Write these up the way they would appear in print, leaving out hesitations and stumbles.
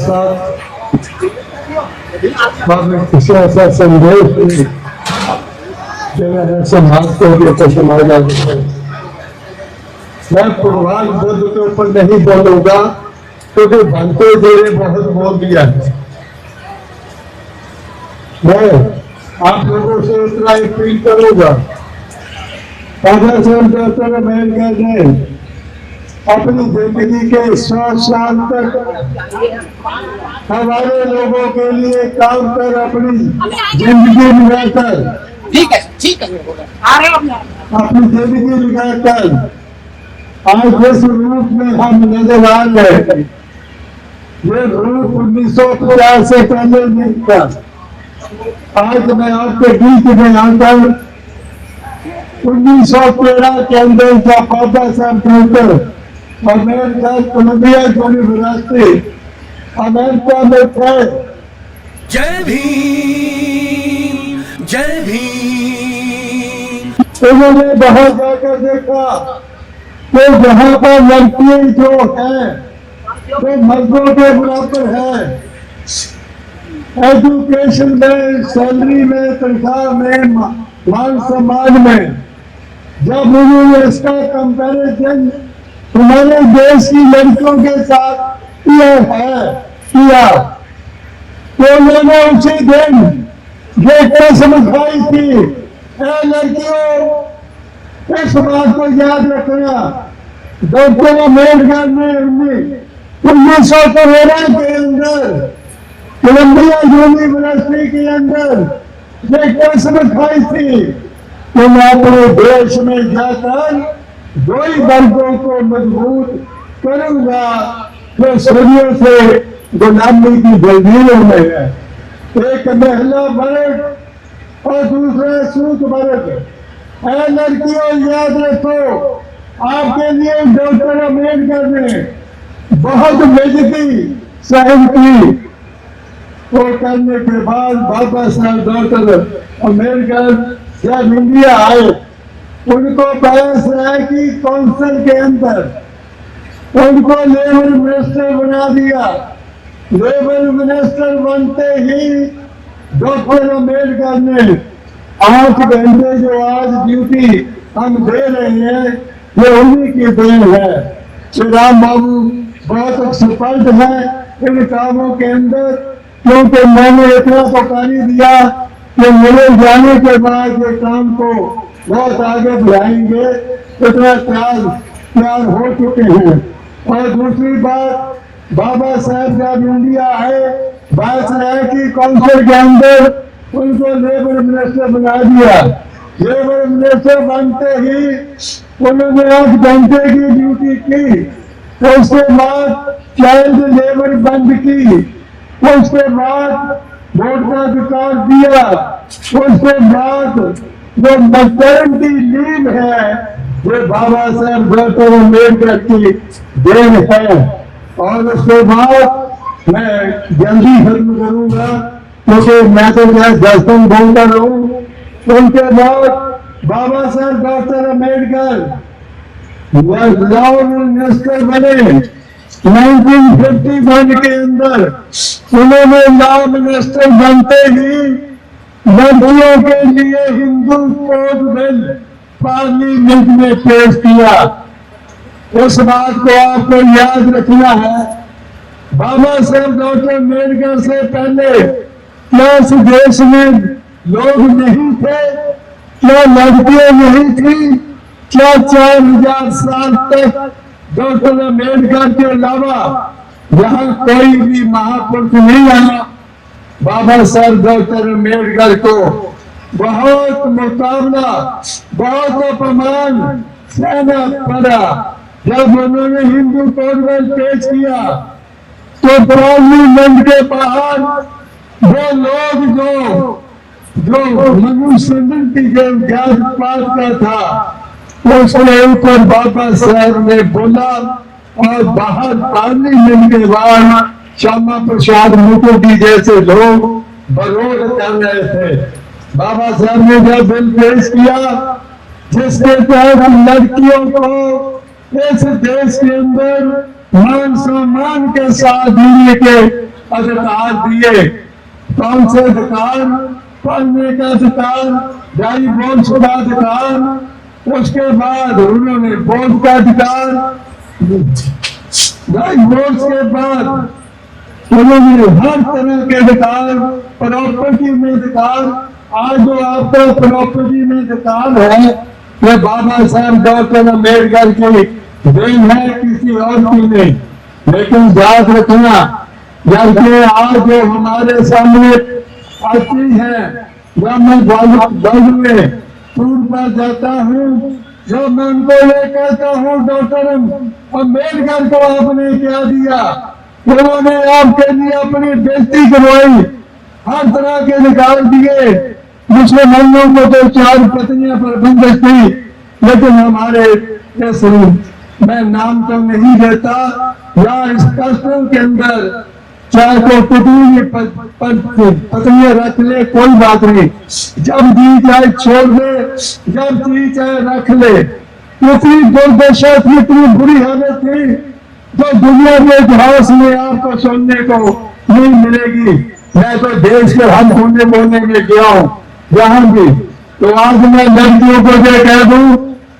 साथ किसी ऐसा संदेश समाज को भी समाजा मैं भगवान बुद्ध के ऊपर नहीं बोलूंगा क्योंकि भंते जी ने बहुत बोल दिया है। मैं आप लोगों से इतना अपील करूंगा, बाबा साहब डॉक्टर अम्बेडकर ने अपनी जिंदगी के 100 साल तक हमारे लोगों के लिए काम कर अपनी जिंदगी लगाकर अपनी जिंदगी लगाकर आज जिस रूप में हम नजर आ रहे, ये रूप 1950 से पहले नहीं था। आज मैं आपके बीच में आकर 1913 के अंदर जब Baba Saheb doctor America Columbia university America में थे। जय भीम जय भीम। उन्होंने बाहर जाकर देखा तो जहाँ पर लड़कियां जो है वो मर्दों के बराबर है, एजुकेशन में, सैलरी में, तनख्वाह में, मान सम्मान में। जब उन्होंने इसका कंपैरिजन हमारे देश की लड़कियों के साथ किया तो उन्होंने उसी दिन ये कसम खाई थी, लड़कियों इस बात को याद रखना, डॉक्टर अम्बेडकर ने 1913 के अंदर कोलंबिया यूनिवर्सिटी के अंदर ये कसम खाई थी कि मैं अपने देश में जाकर दो ही वर्गों को मजबूत करूंगा जो सदियों से गुलामी की जंजीरों में है, एक महिला वर्ग और दूसरा सूद वर्ग। लड़कियों याद रखो, आपके लिए डॉक्टर अम्बेडकर ने बहुत बेइज्जती सहन की। वो करने के बाद बाबा साहब डॉक्टर अम्बेडकर जब इंडिया आए, उनको पास है कि काउंसिल के अंदर उनको लेबर मिनिस्टर बना दिया। लेबर मिनिस्टर बनते ही डॉक्टर अम्बेडकर ने 8 घंटे जो आज ड्यूटी हम दे रहे हैं ये उन्हीं की देन है। श्री राम बाबू बहुत एक्सपर्ट है इन कामों के अंदर, क्योंकि मैंने इतना पकानी दिया कि मेरे जाने के बाद ये काम को बहुत आगे बढ़ाएंगे, इतना तैयार हो चुके हैं। और दूसरी बात, बाबा साहब जब इंडिया आए, बात है कि काउंसिल के अंदर उनको लेबर मिनिस्टर बना दिया। लेबर मिनिस्टर बनते ही उन्होंने 8 घंटे की ड्यूटी की, तो उसके बाद चाइल्ड लेबर बंद की, उसके बाद वोट का अधिकार दिया, उसके बाद जो मैटरनिटी लीव है ये बाबा साहब डॉक्टर अम्बेडकर की देन है। और उसके बाद मैं जल्दी खत्म करूंगा क्योंकि मैं तो 10 दिन बोलता रहूं। उनके बाद बाबा Saheb doctor Ambedkar law minister बने 1951 के अंदर। उन्होंने लॉ मिनिस्टर बनते ही लड़कियों के लिए हिंदू कोड बिल पार्लियामेंट में पेश किया। उस बात को आपको याद रखना है। बाबा साहब डॉक्टर अम्बेडकर से पहले क्या इस देश में लोग नहीं थे? क्या लड़कियां नहीं थी? क्या 4000 साल तक डॉक्टर अम्बेडकर के अलावा यहाँ कोई भी महापुरुष नहीं आया? बाबा साहब डॉक्टर अम्बेडकर को बहुत मुकाबला, बहुत अपमान सहना पड़ा। जब उन्होंने हिंदू कोड बिल पेश किया तो पार्लियामेंट के बाहर वो लोग जो मनुस्मृति के जात पात का था उसके ऊपर बाबा साहब ने बोला और बाहर पार्लियामेंट के बाहर श्यामा प्रसाद मुखर्जी जैसे लोग विरोध कर रहे थे। बाबा साहब ने जब बिल पेश किया जिसके तहत लड़कियों को इस देश के अंदर मान सम्मान के साथ जीने के अधिकार दिए। कौन से अधिकार? पढ़ने का अधिकार, डाइवोर्स का अधिकार, उसके बाद उन्होंने वोट का अधिकार, डाइवोर्स के बाद उन्होंने हर तरह के अधिकार, प्रॉपर्टी में अधिकार। आज जो आपका प्रॉपर्टी में अधिकार है ये बाबा साहब डॉक्टर अम्बेडकर की देन है, किसी और की नहीं। लेकिन याद रखना, जबकि आज जो हमारे सामने आती है, जब मैं बल में टूर पर जाता हूँ, जब मैं उनको ये कहता हूँ डॉक्टर अम्बेडकर को आपने क्या दिया, उन्होंने आपके लिए अपनी बेइज्जती करवाई, हर तरह के अधिकार दिए। मुसलमानों को तो 4 पत्नियां पर बंधक थी, लेकिन हमारे इस मैं नाम तो नहीं देता, या इस कस्टम के अंदर चाहे तो कितनी पत्नियां रख ले, कोई बात नहीं, जब जी चाहे छोड़ दे, जब जी चाहे रख ले। इतनी दुर्दशा थी, इतनी बुरी हालत थी जो दुनिया के इतिहास में आपको सुनने को नहीं मिलेगी। मैं तो देश के हर कोने कोने में गया हूँ जहां भी, तो आज मैं लड़कियों को जो कह दूं,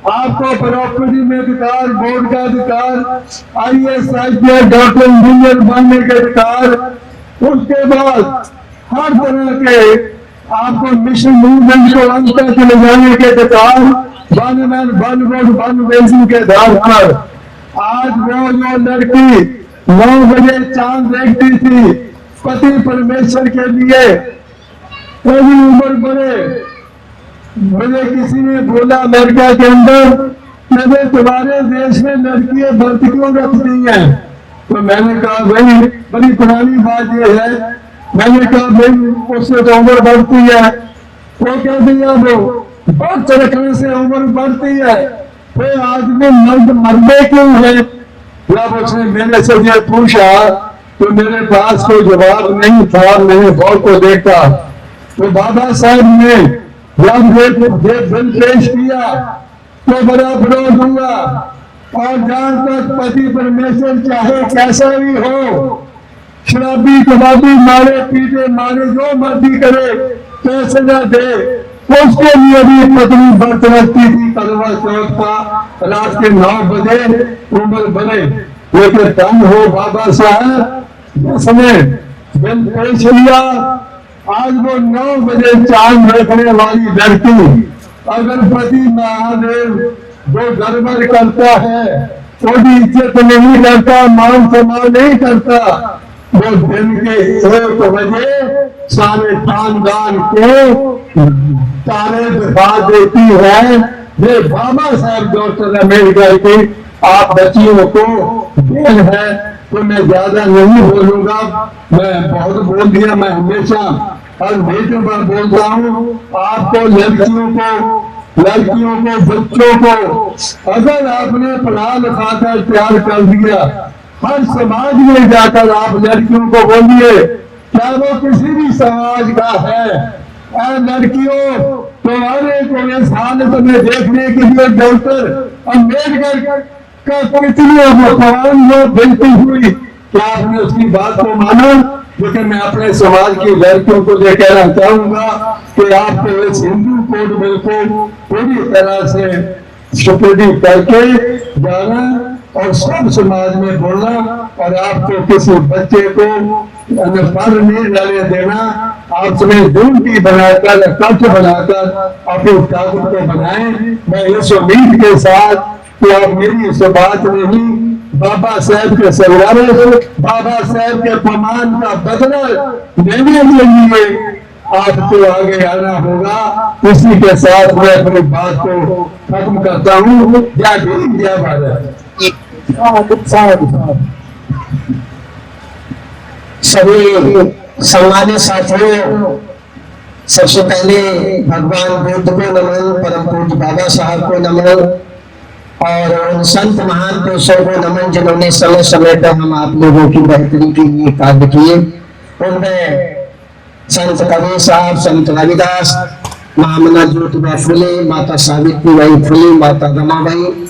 आपको प्रॉपर्टी में अधिकार, वोट का अधिकार, IAS IPS डॉक्टर इंजीनियर बनने के अधिकार, उसके बाद हर तरह के आपको मिशन मूवमेंट को अंत तक ले जाने के अधिकार, वन बेसिंग के आधार पर। आज वो जो लड़की 9 बजे चांद देखती थी पति परमेश्वर के लिए, कोई उम्र बड़े, मुझे किसी ने बोला अमेरिका के अंदर, मैंने तुम्हारे देश में लड़कियां व्रत क्यों रखती हैं? तो मैंने कहा भाई बड़ी पुरानी बात ये है। मैंने कहा भाई उससे तो उम्र बढ़ती है। वो कह दिया वो व्रत रखने से उम्र बढ़ती है, फिर आदमी मरते क्यों है? जब उसने मेरे से ये पूछा तो मेरे पास कोई जवाब नहीं था। मैंने बहुत को देखा तो बाबा साहब ने जब ये बिल पेश किया तो बड़ा विरोध हुआ, और जहां तक पति परमेश्वर चाहे कैसा भी हो, शराबी कबाबी मारे पीटे मारे जो मर्जी करे, पैसे न दे, उसके लिए भी पत्नी व्रत रखती थी करवा चौथ का, रात के 9 बजे उम्र बने। लेकिन तंग हो बाबा साहब जिसने बिल पेश किया, आज वो 9 बजे चांद देखने वाली लड़की अगर पति महादेव जो गड़बड़ करता है, थोड़ी इज्जत नहीं करता, मान सम्मान नहीं करता, वो दिन के 1 बजे सारे खानदान को तारे दिखा देती है। ये बाबा साहब डॉक्टर अम्बेडकर की आप बच्चियों को देन है। तो मैं ज्यादा नहीं बोलूंगा, मैं बहुत बोल दिया। मैं हमेशा हर मीटिंग पर बोलता हूँ, आपको लड़कियों को बच्चों को अगर आपने पढ़ा लिखा कर तैयार कर दिया, हर समाज में जाकर आप लड़कियों को बोलिए, क्या वो किसी भी समाज का है, लड़कियों तुम्हारे को इस हालत में देखने के लिए डॉक्टर अम्बेडकर का कितनी भगवान वो बिल्कुल हुई, क्या आपने उसकी बात को माना? लेकिन मैं अपने समाज की लड़कियों को ये कहना चाहूंगा कि आपको इस हिंदू कोड बिल को पूरी तरह से सुपुर्दी करके जाना और सब समाज में बोलना, और आपको किसी बच्चे को पढ़ नहीं जाने देना। आप समय ड्यूटी बनाकर कष्ट बनाकर अपनी ताकत को बनाएं। मैं इस उम्मीद के साथ कि आप मेरी इस बात नहीं, बाबा साहब के संग्राम, बाबा साहब के अपमान का बदला लेने के लिए आपको आगे आना होगा। इसी के साथ मैं अपनी बात को खत्म करता हूँ। जय भीम, जय भारत। सभी सम्मानित साथियों, सबसे पहले भगवान बुद्ध को नमन, परम पूज्य बाबा साहब को नमन, और उन संत महान पुरुषों को नमन जिन्होंने समय समय पर हम आप लोगों की बेहतरी के लिए कार्य किए। उनमें संत कबीर साहब, संत रविदास, महामना ज्योतिबा फुले, माता सावित्रीबाई फुले, माता रमाबाई,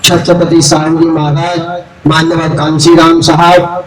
छत्रपति साहू जी महाराज, मान्यवर कांशीराम साहब,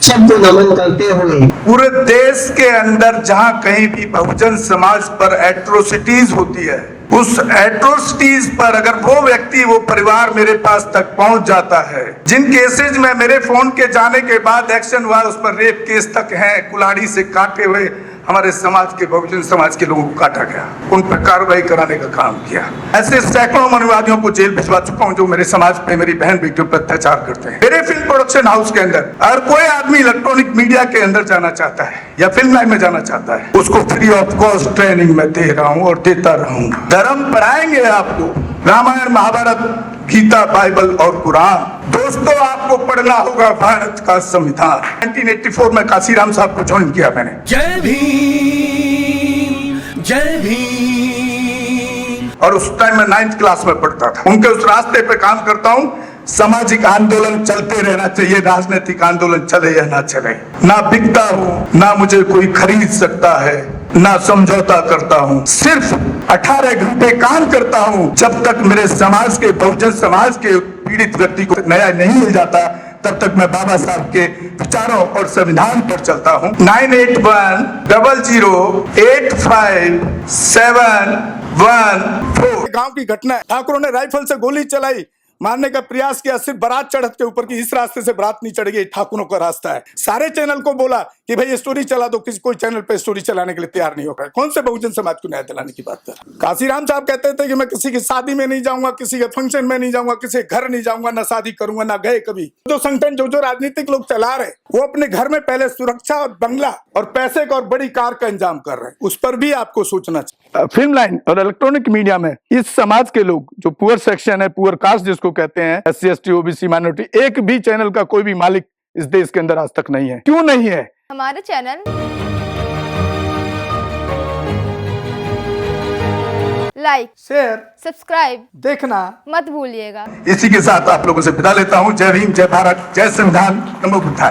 सबको नमन करते हुए पूरे देश के अंदर जहां कहीं भी बहुजन समाज पर एट्रोसिटीज होती है, उस एट्रोसिटीज पर अगर वो व्यक्ति, वो परिवार मेरे पास तक पहुंच जाता है, जिन केसेज में मेरे फोन के जाने के बाद एक्शन हुआ, उस पर रेप केस तक है, कुल्हाड़ी से काटे हुए हमारे समाज के, बहुजन समाज के लोगों को काटा गया, उन पर कार्रवाई कराने का काम किया। ऐसे सैकड़ों मनुवादियों को जेल भिजवा चुका हूं जो मेरे समाज पे, मेरी बहन बेटियों पर अत्याचार करते हैं। मेरे फिल्म प्रोडक्शन हाउस के अंदर अगर कोई आदमी इलेक्ट्रॉनिक मीडिया के अंदर जाना चाहता है या फिल्म लाइन में जाना चाहता है, उसको फ्री ऑफ कॉस्ट ट्रेनिंग में दे रहा हूं और देता रहूंगा। धर्म पढ़ाएंगे आपको, रामायण, महाभारत, गीता, बाइबल और कुरान। दोस्तों, आपको पढ़ना होगा भारत का संविधान। 1984 में काशीराम साहब को ज्वाइन किया मैंने। जय भीम, जय भीम। और उस टाइम में 9th क्लास में पढ़ता था। उनके उस रास्ते पे काम करता हूँ। सामाजिक आंदोलन चलते रहना चाहिए, राजनीतिक आंदोलन चले या ना चले। ना बिकता हूँ, ना मुझे कोई खरीद सकता है, ना समझौता करता हूँ। सिर्फ 18 घंटे काम करता हूँ। जब तक मेरे समाज के, बहुजन समाज के पीड़ित व्यक्ति को न्याय नहीं मिल जाता, तब तक मैं बाबा साहब के विचारों और संविधान पर चलता हूँ। 9810085714। गांव की घटना है, ठाकुरों ने राइफल से गोली चलाई, मारने का प्रयास किया, सिर्फ बारात चढ़त के ऊपर की, इस रास्ते से बारात नहीं चढ़ेगी, ठाकुरों का रास्ता है। सारे चैनल को बोला कि भाई ये स्टोरी चला दो, किसी कोई चैनल पे स्टोरी चलाने के लिए तैयार नहीं होगा। कौन से बहुजन समाज को न्याय दिलाने की बात कर? काशीराम साहब कहते थे कि मैं किसी की शादी में नहीं जाऊंगा, किसी के फंक्शन में नहीं जाऊंगा, किसी के घर नहीं जाऊंगा, ना शादी करूंगा, ना गए कभी। जो संगठन, जो राजनीतिक लोग चला रहे, वो अपने घर में पहले सुरक्षा और बंगला और पैसे का और बड़ी कार का इंतजाम कर रहे हैं। उस पर भी आपको सोचना चाहिए। फिल्म लाइन और इलेक्ट्रॉनिक मीडिया में इस समाज के लोग, जो पुअर सेक्शन है, पुअर कास्ट जिसको कहते हैं, SC ST OBC माइनॉरिटी, एक भी चैनल का कोई भी मालिक इस देश के अंदर आज तक नहीं है। क्यों नहीं है? हमारे चैनल लाइक, शेयर, सब्सक्राइब देखना मत भूलिएगा। इसी के साथ आप लोगों से विदा लेता हूँ। जय भीम, जय भारत, जय संविधान, नमो बुद्धाय।